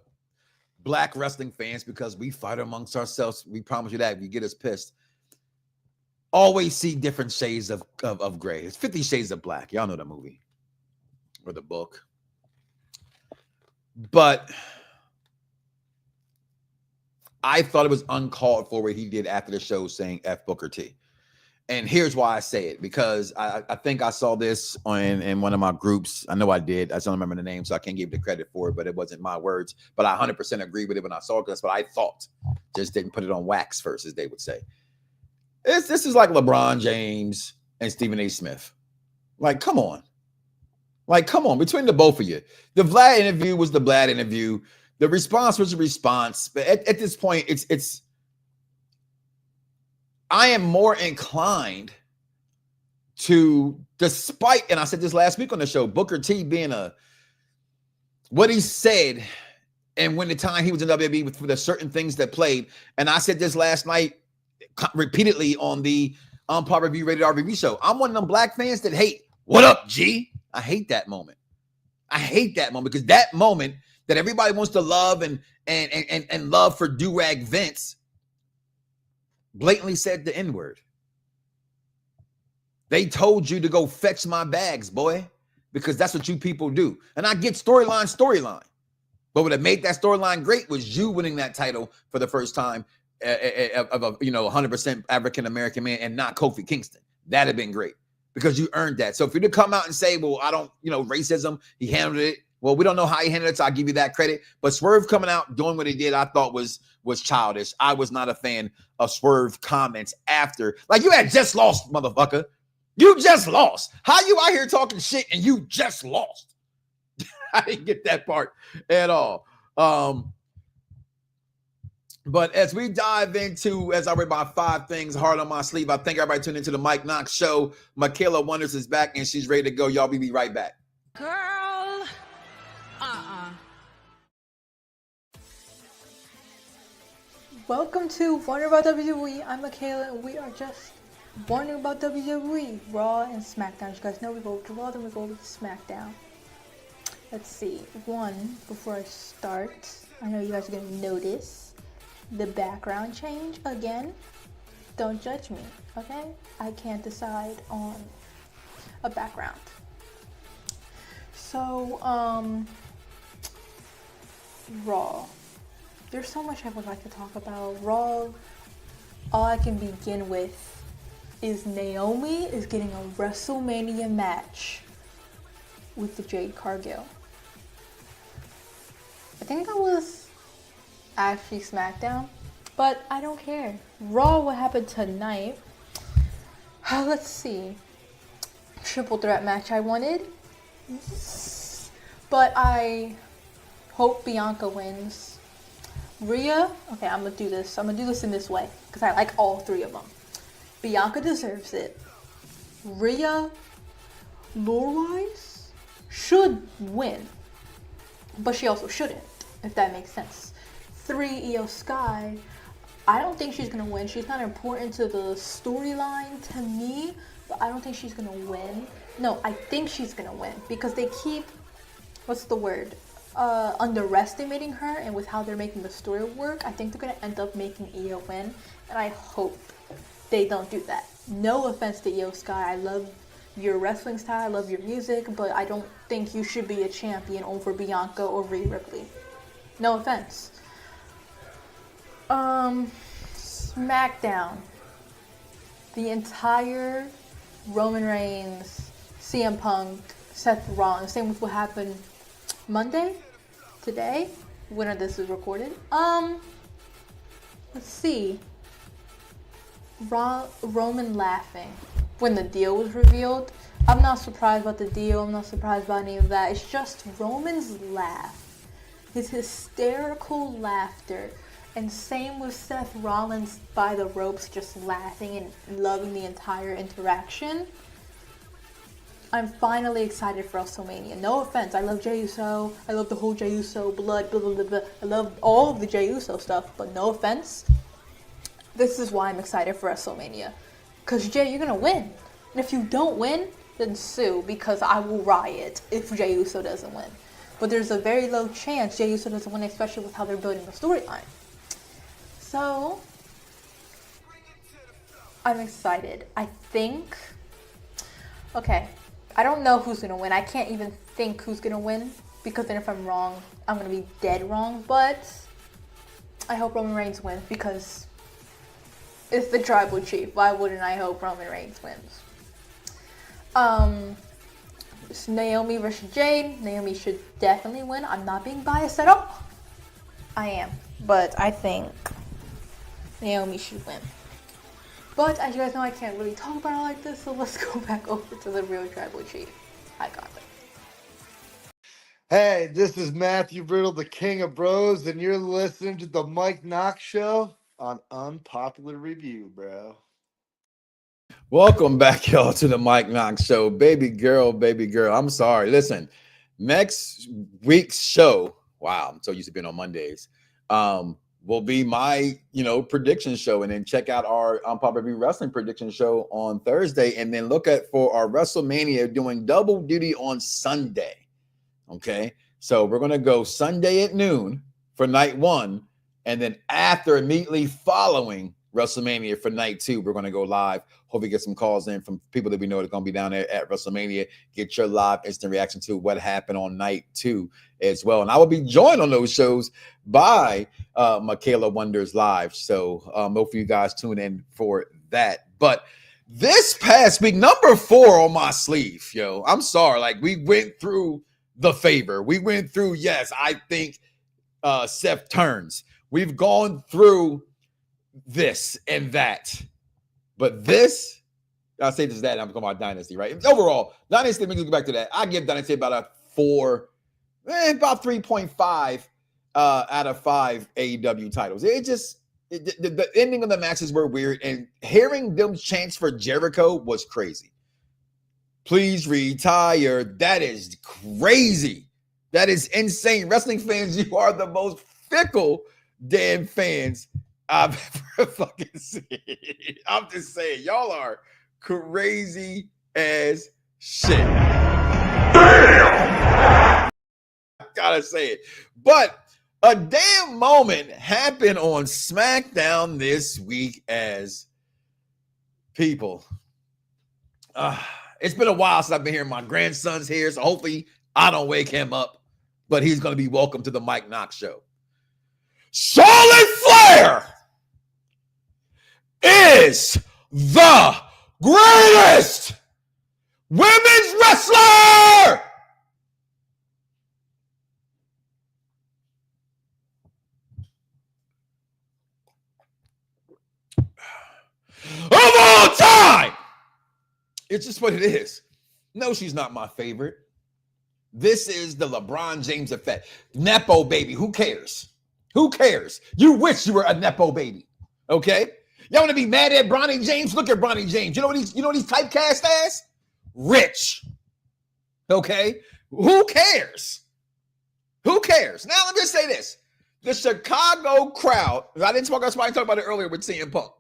black wrestling fans, because we fight amongst ourselves, we promise you that if you get us pissed, always see different shades of gray. It's 50 Shades of Black. Y'all know the movie or the book. But I thought it was uncalled for what he did after the show saying F Booker T. And here's why I say it, because I think I saw this in one of my groups. I know I did. I don't remember the name, so I can't give the credit for it, but it wasn't my words. But I 100% agree with it when I saw it, because that's what I thought. Just didn't put it on wax first, as they would say. This is like LeBron James and Stephen A. Smith. Like, come on. Like, come on. Between the both of you. The Vlad interview was the Vlad interview. The response was a response. But at this point, it's I am more inclined to, despite, and I said this last week on the show, Booker T being what he said, and when the time he was in WWE with the certain things that played, and I said this last night repeatedly on the Umpire Review Rated R Review show. I'm one of them black fans that hate, what up, G? I hate that moment. I hate that moment, because that moment that everybody wants to love and love for do-rag Vince blatantly said the N-word. They told you to go fetch my bags, boy, because that's what you people do. And I get storyline. But what had made that storyline great was you winning that title for the first time of a 100% African-American man, and not Kofi Kingston. That'd have been great, because you earned that. So if you to come out and say, well, I don't, racism, he handled it. Well, we don't know how he handled it, so I'll give you that credit. But Swerve coming out, doing what he did, I thought was childish. I was not a fan of Swerve comments after. Like, you had just lost, motherfucker. You just lost. How you out here talking shit and you just lost? I didn't get that part at all. But as we dive into, as I read my 5 things hard on my sleeve, I think everybody tuned into the Mike Knoxxx Show. Michaela Wonders is back, and she's ready to go. Y'all be right back. Girl. Welcome to Wondering About WWE. I'm Michaela, and we are just wondering about WWE, Raw and SmackDown. As you guys know, we go to Raw, then we go to SmackDown. Let's see. Before I start, I know you guys are going to notice the background change again. Don't judge me, okay? I can't decide on a background. So, Raw. There's so much I would like to talk about. Raw, all I can begin with is Naomi is getting a WrestleMania match with the Jade Cargill. I think that was actually SmackDown, but I don't care. Raw, what happened tonight? Let's see. Triple threat match I wanted, but I hope Bianca wins. Rhea, okay, I'm gonna do this in this way, because I like all 3 of them. Bianca deserves it. Rhea, lore-wise, should win, but she also shouldn't, if that makes sense. 3, IYO SKY, I don't think she's gonna win. She's not important to the storyline to me, but I don't think she's gonna win. No, I think she's gonna win, because they keep, underestimating her, and with how they're making the story work, I think they're going to end up making IYO win, and I hope they don't do that. No offense to IYO SKY, I love your wrestling style, I love your music, but I don't think you should be a champion over Bianca or Rhea Ripley. No offense. SmackDown. The entire Roman Reigns, CM Punk, Seth Rollins, same with what happened Monday, today, when this is recorded. Let's see. Roman laughing when the deal was revealed. I'm not surprised about the deal. I'm not surprised about any of that. It's just Roman's laugh. His hysterical laughter. And same with Seth Rollins by the ropes, just laughing and loving the entire interaction. I'm finally excited for WrestleMania. No offense, I love Jey Uso. I love the whole Jey Uso blood, blah, blah, blah, blah. I love all of the Jey Uso stuff, but no offense. This is why I'm excited for WrestleMania. Because Jey, you're going to win. And if you don't win, then sue, because I will riot if Jey Uso doesn't win. But there's a very low chance Jey Uso doesn't win, especially with how they're building the storyline. So, I'm excited. I think, okay, I don't know who's going to win. I can't even think who's going to win, because then if I'm wrong, I'm going to be dead wrong. But I hope Roman Reigns wins, because It's the tribal chief. Why wouldn't I hope Roman Reigns wins? It's Naomi versus Jade. Naomi should definitely win. I'm not being biased at all. I am. But I think Naomi should win. But as you guys know, I can't really talk about it like this, so let's go back over to the real tribal chief. I got it. Hey, this is Matthew Brittle, the King of Bros, and you're listening to the Mike Knoxxx Show on Unpopular Review, bro. Welcome back, y'all, to the Mike Knoxxx Show. Baby girl, I'm sorry. Listen, next week's show, wow, I'm so used to being on Mondays, will be my, prediction show. And then check out our Unpopular Review Wrestling prediction show on Thursday. And then look at for our WrestleMania doing double duty on Sunday. Okay, so we're going to go Sunday at noon for night one. And then immediately following WrestleMania for night two, we're going to go live. Hopefully get some calls in from people that we know that are going to be down there at WrestleMania. Get your live instant reaction to what happened on night two as well. And I will be joined on those shows by Michaela Wonders Live. So hopefully you guys tune in for that. But this past week, number 4 on my sleeve, yo. I'm sorry. Like, we went through the favor. We went through, yes, I think Seth turns. We've gone through this and that. But this, I'll say this, that, I'm talking about Dynasty, right? Overall, Dynasty, let me go back to that. I give Dynasty about a 4, about 3.5 out of 5 AEW titles. It just, the ending of the matches were weird, and hearing them chants for Jericho was crazy. Please retire. That is crazy. That is insane. Wrestling fans, you are the most fickle damn fans I've ever fucking seen. I'm just saying, y'all are crazy as shit. Damn! Gotta say it. But a damn moment happened on SmackDown this week as people. It's been a while since I've been here. My grandson's here, so hopefully I don't wake him up. But he's going to be welcome to the Mike Knoxxx Show. Charlotte Flair is the greatest women's wrestler of all time. It's just what it is. No, she's not my favorite. This is the LeBron James effect. Nepo baby. Who cares? Who cares? You wish you were a Nepo baby. Okay? Y'all want to be mad at Bronny James? Look at Bronny James. You know what he's typecast as? Rich. Okay? Who cares? Who cares? Now let me just say this. The Chicago crowd, I didn't talk about it earlier with CM Punk,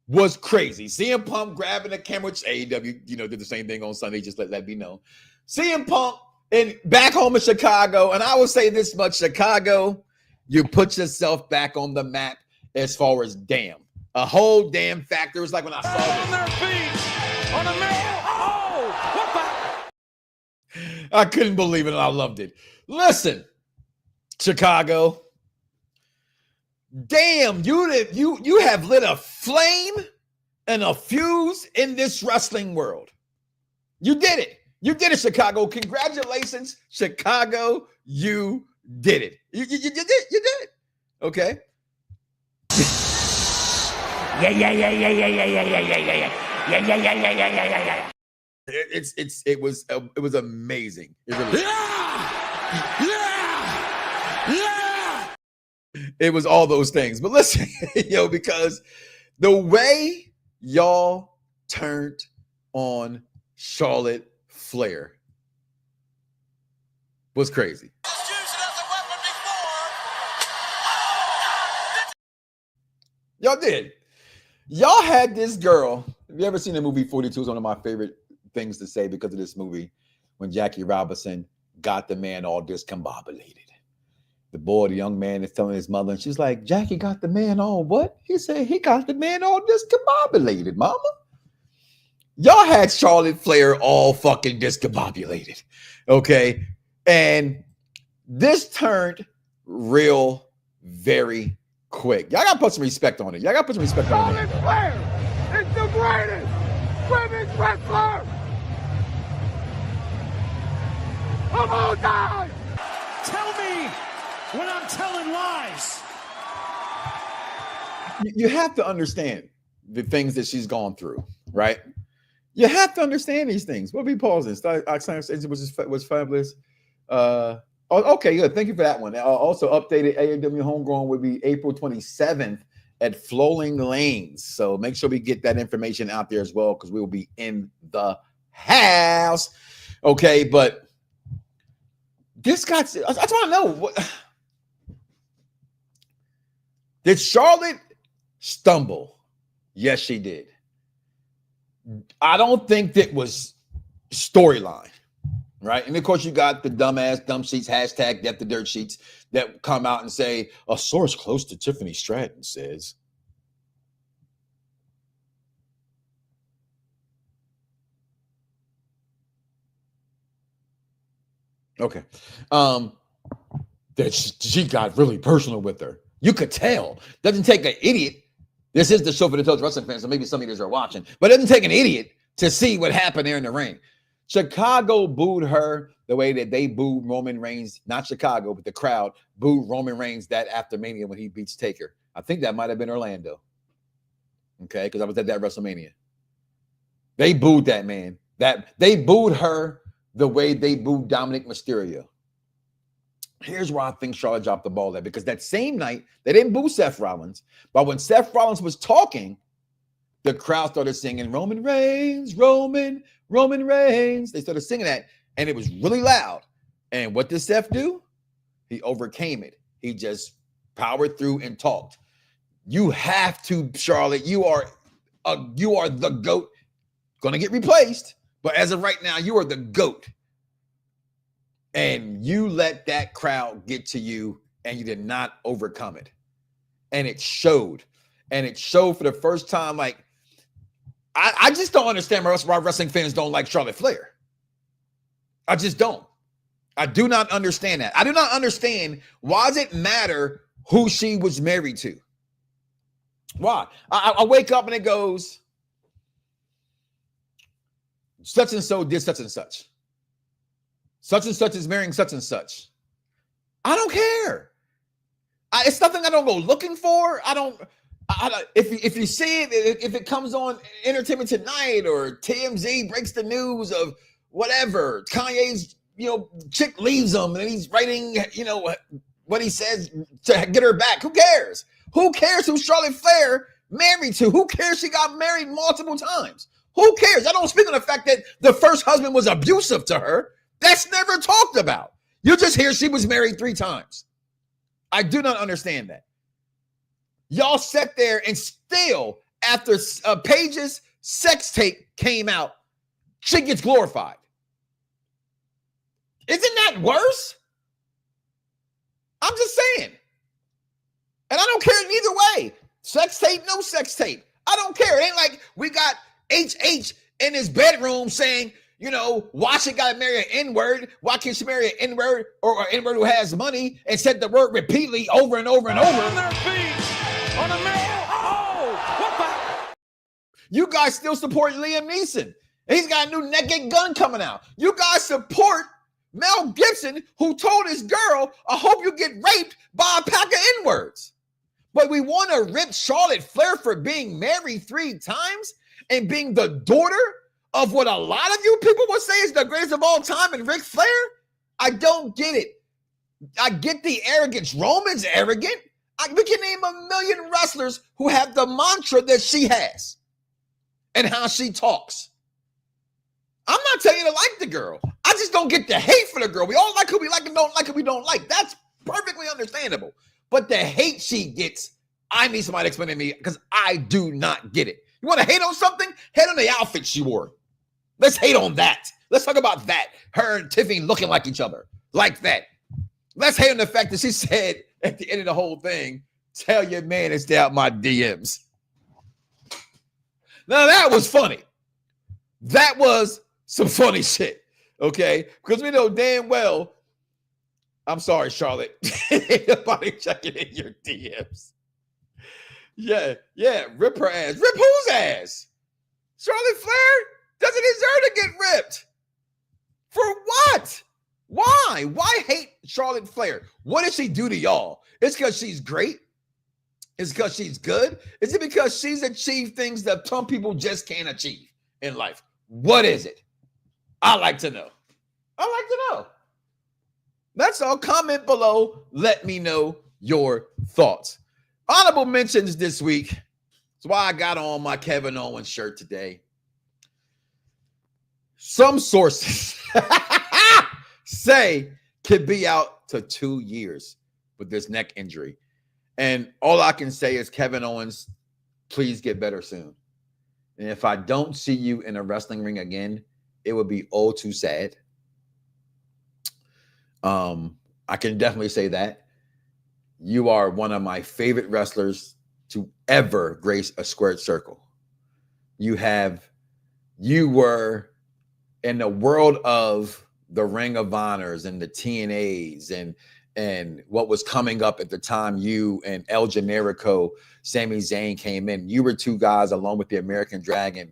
was crazy. CM Punk grabbing the camera, which AEW, did the same thing on Sunday, just let that be known. CM Punk and back home in Chicago, and I will say this much, Chicago, you put yourself back on the map as far as damn. A whole damn factor. It was like when I saw this. On their feet. On a man. Oh, what the? I couldn't believe it, and I loved it. Listen, Chicago. Damn, you have lit a flame and a fuse in this wrestling world. You did it. You did it, Chicago. Congratulations, Chicago. You did it. You did it. Okay. Yeah. It was amazing. It really It was all those things. But listen, because the way y'all turned on Charlotte Flair was crazy. Y'all did. Y'all had this girl. Have you ever seen the movie 42? It's one of my favorite things to say because of this movie. When Jackie Robinson got the man all discombobulated. The young man is telling his mother, and she's like, Jackie got the man all what? He said he got the man all discombobulated, mama. Y'all had Charlotte Flair all fucking discombobulated. Okay. And this turned real, very quick. Y'all gotta put some respect on it. Y'all gotta put some respect on it. Charlotte Flair is the greatest women's wrestler of all time. Tell me when I'm telling lies. You have to understand the things that she's gone through, right? You have to understand these things. What we pausing? Was fabulous. Okay, good. Thank you for that one. Also updated AEW Homegrown will be April 27th at Flowing Lanes. So make sure we get that information out there as well, because we will be in the house. Okay, but this got, I just want to know, what did Charlotte stumble? Yes, she did. I don't think that was storyline, right? And of course, you got the dumb sheets, hashtag Death the Dirt Sheets, that come out and say, a source close to Tiffany Stratton says. Okay. That she got really personal with her. You could tell. Doesn't take an idiot. This is the show for the Total Wrestling fans, so maybe some of you are watching. But it doesn't take an idiot to see what happened there in the ring. Chicago booed her the way that they booed Roman Reigns. Not Chicago, but the crowd booed Roman Reigns that after Mania when he beats Taker. I think that might have been Orlando. Okay, because I was at that WrestleMania. They booed that man. They booed her the way they booed Dominic Mysterio. Here's where I think Charlotte dropped the ball at, because that same night, they didn't boo Seth Rollins, but when Seth Rollins was talking, the crowd started singing, Roman Reigns, Roman Reigns. They started singing that, and it was really loud. And what did Seth do? He overcame it. He just powered through and talked. You have to, Charlotte, you are the GOAT. Going to get replaced, but as of right now, you are the GOAT. And you let that crowd get to you, and you did not overcome it. And it showed. And it showed for the first time. Like, I just don't understand why wrestling fans don't like Charlotte Flair. I just don't. I do not understand that. I do not understand, why does it matter who she was married to? Why? I wake up and it goes, such and so did such and such. Such and such is marrying such and such. I don't care. It's something I don't go looking for. If you see it, if it comes on Entertainment Tonight or TMZ breaks the news of whatever, Kanye's, chick leaves him and he's writing, what he says to get her back. Who cares? Who cares who Charlotte Flair married to? Who cares she got married multiple times? Who cares? I don't speak on the fact that the first husband was abusive to her. That's never talked about. You just hear she was married 3 times. I do not understand that. Y'all sat there and still, after Paige's sex tape came out, she gets glorified. Isn't that worse? I'm just saying. And I don't care neither way. Sex tape, no sex tape. I don't care. It ain't like we got HH in his bedroom saying, why she got to marry an N-word? Why can't she marry an N-word or an N-word who has money and said the word repeatedly over and over and over? On their feet, on a man. Oh, what the? You guys still support Liam Neeson. And he's got a new Naked Gun coming out. You guys support Mel Gibson, who told his girl, I hope you get raped by a pack of N-words. But we want to rip Charlotte Flair for being married 3 times and being the daughter of what a lot of you people would say is the greatest of all time and Ric Flair? I don't get it. I get the arrogance. Roman's arrogant. We can name 1 million wrestlers who have the mantra that she has and how she talks. I'm not telling you to like the girl. I just don't get the hate for the girl. We all like who we like and don't like who we don't like. That's perfectly understandable. But the hate she gets, I need somebody to explain to me, because I do not get it. You want to hate on something? Hate on the outfit she wore. Let's hate on that. Let's talk about that. Her and Tiffany looking like each other. Like that. Let's hate on the fact that she said at the end of the whole thing, tell your man to stay out my DMs. Now that was funny. That was some funny shit. Okay? Because we know damn well, I'm sorry, Charlotte. Ain't nobody checking in your DMs. Yeah, rip her ass. Rip whose ass? Charlotte Flair doesn't deserve to get ripped. For what? Why? Why hate Charlotte Flair? What did she do to y'all? It's because she's great? It's because she's good? Is it because she's achieved things that some people just can't achieve in life? What is it? I like to know. That's all. Comment below. Let me know your thoughts. Honorable mentions this week. That's why I got on my Kevin Owens shirt today. Some sources say could be out to 2 years with this neck injury. And all I can say is, Kevin Owens, please get better soon. And if I don't see you in a wrestling ring again, it would be all too sad. I can definitely say that. You are one of my favorite wrestlers to ever grace a squared circle. You were in the world of the Ring of Honors and the TNAs and what was coming up at the time. You and El Generico, Sami Zayn came in. You were two guys along with the American Dragon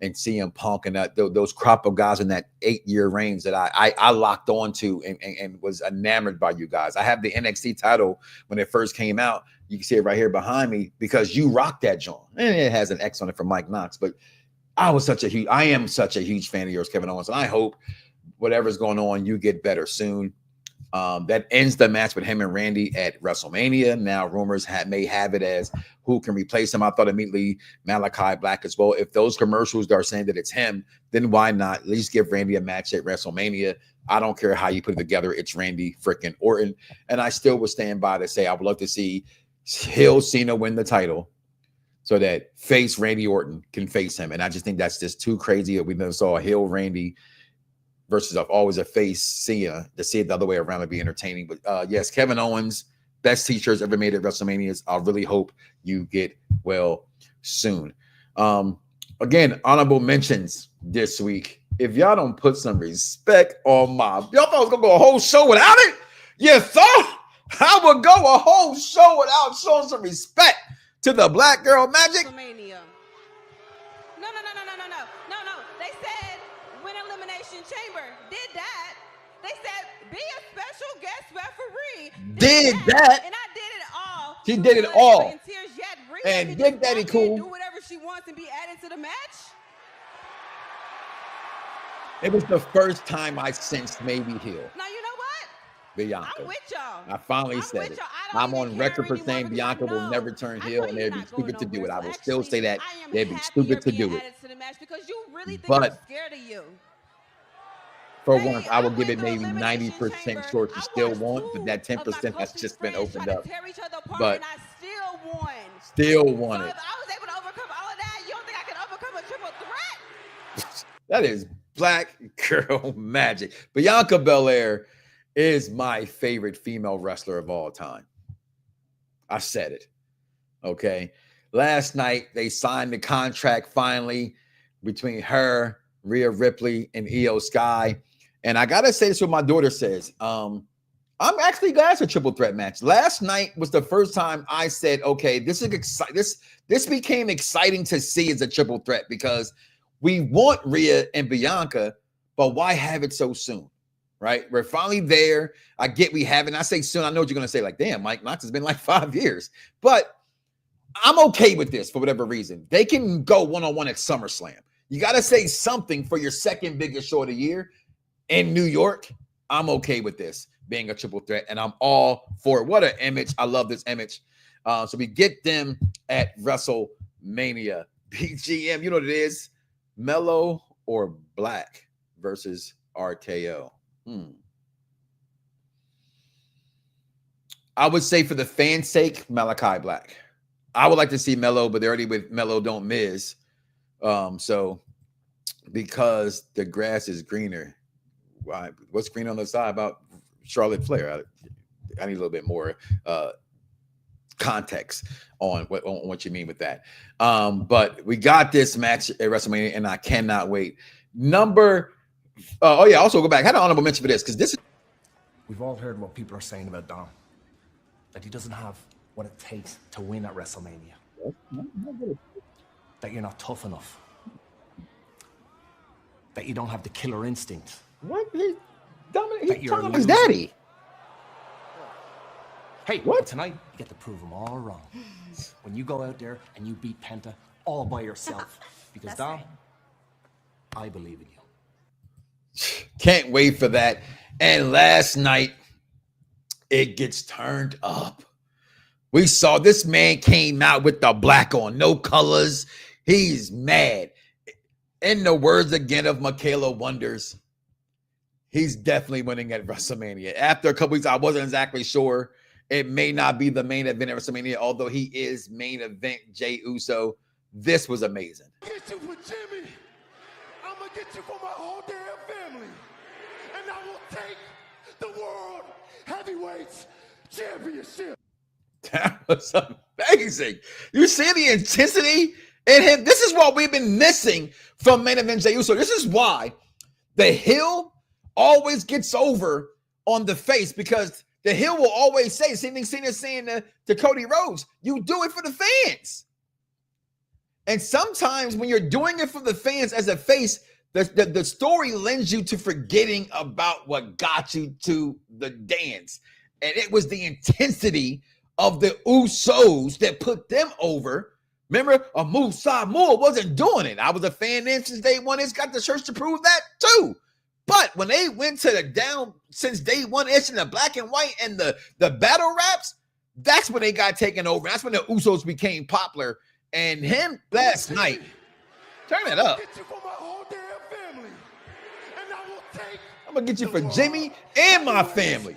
and CM Punk and those crop of guys in that 8-year range that I locked on to and was enamored by you guys. I have the NXT title when it first came out. You can see it right here behind me because you rocked that joint. And it has an X on it for Mike Knoxxx. But I am such a huge fan of yours, Kevin Owens. And I hope whatever's going on, you get better soon. That ends the match with him and Randy at WrestleMania. Now rumors may have it as who can replace him. I thought immediately Malachi Black as well. If those commercials are saying that it's him, then why not at least give Randy a match at WrestleMania? I don't care how you put it together. It's Randy freaking Orton. And I still would stand by to say I would love to see Hill Cena win the title so that face Randy Orton can face him. And I just think that's just too crazy. We never saw a Hill Randy versus always a face Cena. To see it the other way around would be entertaining. But yes, Kevin Owens, best t-shirts ever made at WrestleMania. I really hope you get well soon. Again, honorable mentions this week. If y'all don't put some respect on y'all thought I was gonna go a whole show without it? You thought I would go a whole show without showing some respect to the Black Girl Magic? WrestleMania. No. They said when Elimination Chamber did that, they said be a special guest referee. Did that. And I did it all. She did it all. And tears yet. And Big Daddy Cool. Do whatever she wants and be added to the match. It was the first time I sensed maybe Hill. Now you know what? Bianca. I'm with y'all. I finally said it. I'm on record for saying Bianca will never turn heel, and they'd be stupid to do it. I will still say that. They'd be stupid to do it. But for once, I will give it maybe 90% short. You still won, but that 10% has just been opened up. But still won it. I was able to overcome all of that. You don't think I can overcome a triple threat? That is Black Girl Magic. Bianca Belair is my favorite female wrestler of all time. I said it. Okay. Last night, they signed the contract finally between her, Rhea Ripley, and IYO SKY. And I got to say this what my daughter says. I'm actually glad it's a triple threat match. Last night was the first time I said, okay, this is exciting. This became exciting to see as a triple threat because we want Rhea and Bianca, but why have it so soon? Right? We're finally there. I get we have it. And I say soon. I know what you're going to say, like, damn, Mike Knoxxx has been like 5 years. But I'm okay with this for whatever reason. They can go one-on-one at SummerSlam. You got to say something for your second biggest show of the year in New York. I'm okay with this being a triple threat, and I'm all for it. What an image. I love this image. So we get them at WrestleMania. BGM, you know what it is? Mellow or Black versus RKO. I would say for the fans' sake, Malachi Black. I would like to see Mello, but they're already with Mello Don't Miz. So because the grass is greener, why? What's green on the side about Charlotte Flair? I need a little bit more context on what you mean with that. But we got this match at WrestleMania, and I cannot wait. Also go back. I had an honorable mention for this because this is. We've all heard what people are saying about Dom. That he doesn't have what it takes to win at WrestleMania. That you're not tough enough. That you don't have the killer instinct. What? He's you're talking a to his loser. daddy. Hey, what? Tonight, you get to prove them all wrong. When you go out there and you beat Penta all by yourself. Because, Dom, I believe in you. Can't wait for that. And last night, it gets turned up. We saw this man came out with the black on, no colors. He's mad. In the words again of Michaela Wonders, he's definitely winning at WrestleMania. After a couple weeks, I wasn't exactly sure. It may not be the main event at WrestleMania, although he is main event Jey Uso. This was amazing. Get you for Jimmy. I'm going to get you for my whole damn family. And I will take the World Heavyweight Championship. That was amazing. You see the intensity in him? This is what we've been missing from main event Jey Uso. This is why the heel always gets over on the face, because the heel will always say, same thing Cena's saying to Cody Rhodes, you do it for the fans. And sometimes when you're doing it for the fans as a face, the story lends you to forgetting about what got you to the dance. And it was the intensity of the Usos that put them over. Remember, a Musa Moore wasn't doing it. I was a fan then since day one. It's got the shirts to prove that too. But when they went to the down since day one ish in the black and white and the battle raps, that's when they got taken over. That's when the Usos became popular. And him last night, turn it up. I'm gonna get you for Jimmy and my family.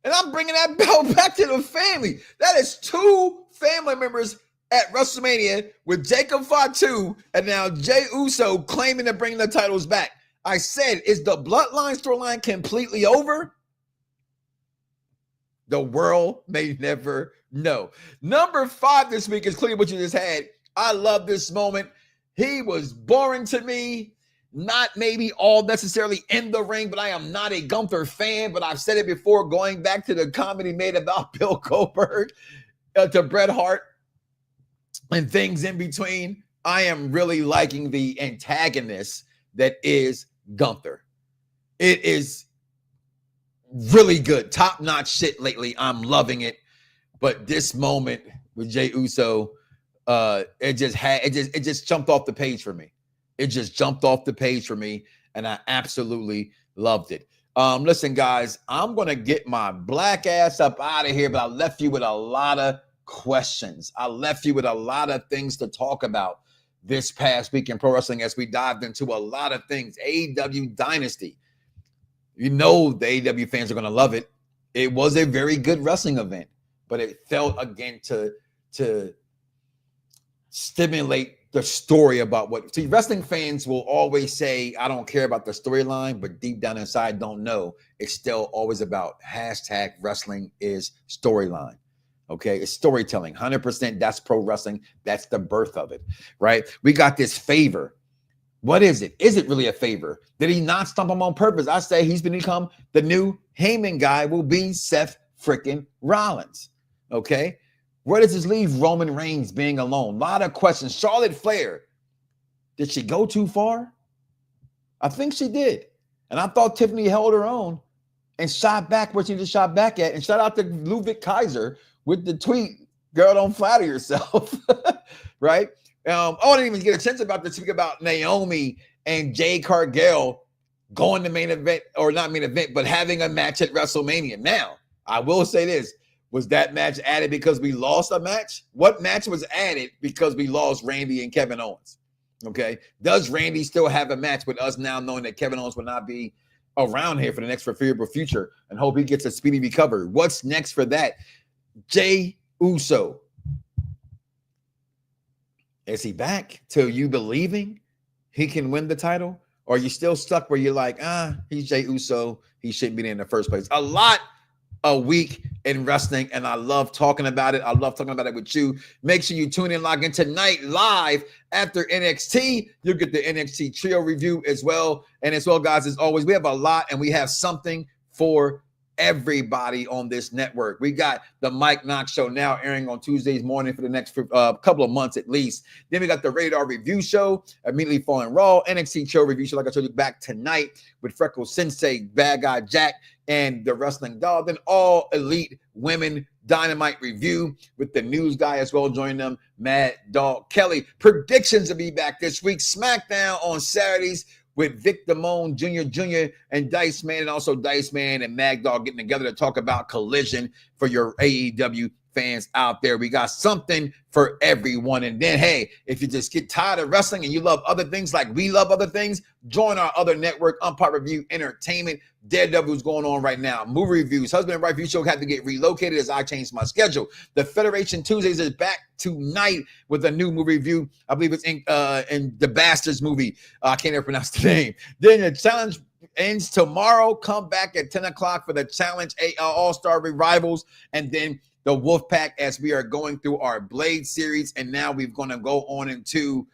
And I'm bringing that belt back to the family. That is 2 family members at WrestleMania with Jacob Fatu and now Jey Uso claiming to bring the titles back. I said, is the Bloodline storyline completely over? The world may never know. Number 5 this week is clearly what you just had. I love this moment. He was boring to me. Not maybe all necessarily in the ring, but I am not a Gunther fan. But I've said it before, going back to the comedy made about Bill Goldberg to Bret Hart and things in between. I am really liking the antagonist that is Gunther. It is really good, top-notch shit lately. I'm loving it. But this moment with Jey Uso, it just jumped off the page for me. It just jumped off the page for me, and I absolutely loved it. Listen, guys, I'm going to get my black ass up out of here, but I left you with a lot of questions. I left you with a lot of things to talk about this past week in pro wrestling as we dived into a lot of things. AEW Dynasty. You know the AEW fans are going to love it. It was a very good wrestling event, but it felt, again, to stimulate the story about what. See, wrestling fans will always say, I don't care about the storyline, but deep down inside don't know. It's still always about hashtag wrestling is storyline. Okay, it's storytelling. 100%. That's pro wrestling. That's the birth of it, right? We got this favor. What is it? Is it really a favor? Did he not stump him on purpose? I say he's become the new Heyman guy will be Seth freaking Rollins. Okay. Where does this leave Roman Reigns being alone? A lot of questions. Charlotte Flair, did she go too far? I think she did. And I thought Tiffany held her own and shot back where she just shot back at. And shout out to Ludwig Kaiser with the tweet, girl, don't flatter yourself, right? I didn't even get a chance to speak about Naomi and Jade Cargill going to main event, or not main event, but having a match at WrestleMania. Now, I will say this. Was that match added because we lost a match? What match was added because we lost Randy and Kevin Owens? Okay. Does Randy still have a match with us now, knowing that Kevin Owens will not be around here for the next foreseeable future, and hope he gets a speedy recovery? What's next for that? Jey Uso. Is he back to you believing he can win the title? Or are you still stuck where you're like, he's Jey Uso, he shouldn't be there in the first place? A lot a week in wrestling, and I love talking about it. I love talking about it with you. Make sure you tune in, log in tonight live after NXT. You'll get the NXT trio review as well. And as well, guys, as always, we have a lot, and we have something for everybody on this network. We got the Mike Knoxxx Show now airing on Tuesdays morning for the next couple of months at least. Then we got the Radar Review Show, immediately following Raw, NXT Show Review Show, like I told you, back tonight with Freckle Sensei, Bad Guy Jack, and the Wrestling Doll. Then All Elite Women Dynamite Review with the news guy as well joining them, Mad Dog Kelly. Predictions will be back this week. SmackDown on Saturdays with Vic Damone Jr. and Dice Man, and also Dice Man and Mad Dog getting together to talk about Collision for your AEW fans out there. We got something for everyone. And then, hey, if you just get tired of wrestling and you love other things like we love other things, join our other network, Unpopular Review Entertainment. Daredevil's going on right now. Movie reviews. Husband and Wife Review Show had to get relocated as I changed my schedule. The Federation Tuesdays is back tonight with a new movie review. I believe it's in the Bastards movie. I can't ever pronounce the name. Then the challenge ends tomorrow. Come back at 10 o'clock for the Challenge All-Star Revivals. And then the Wolfpack as we are going through our Blade series. And now we're going to go on into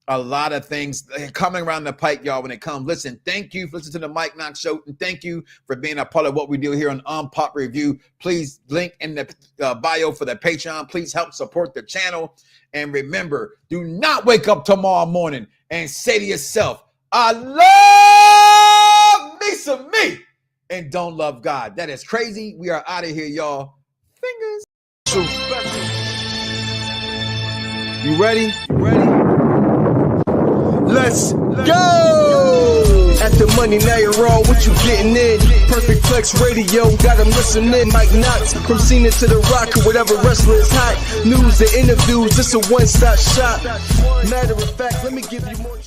a lot of things coming around the pike, y'all, when it comes. Listen, thank you for listening to the Mike Knoxxx Show. And thank you for being a part of what we do here on Unpop Review. Please link in the bio for the Patreon. Please help support the channel. And remember, do not wake up tomorrow morning and say to yourself, I love me some me and don't love God. That is crazy. We are out of here, y'all. Fingers. You ready? You ready? Let's go! At the money, now you're wrong. What you getting in? Perfect Flex Radio, got them listening. Mike Knoxxx, from Cena to The Rock, or whatever wrestler is hot. News and interviews, this a one-stop shop. Matter of fact, let me give you more.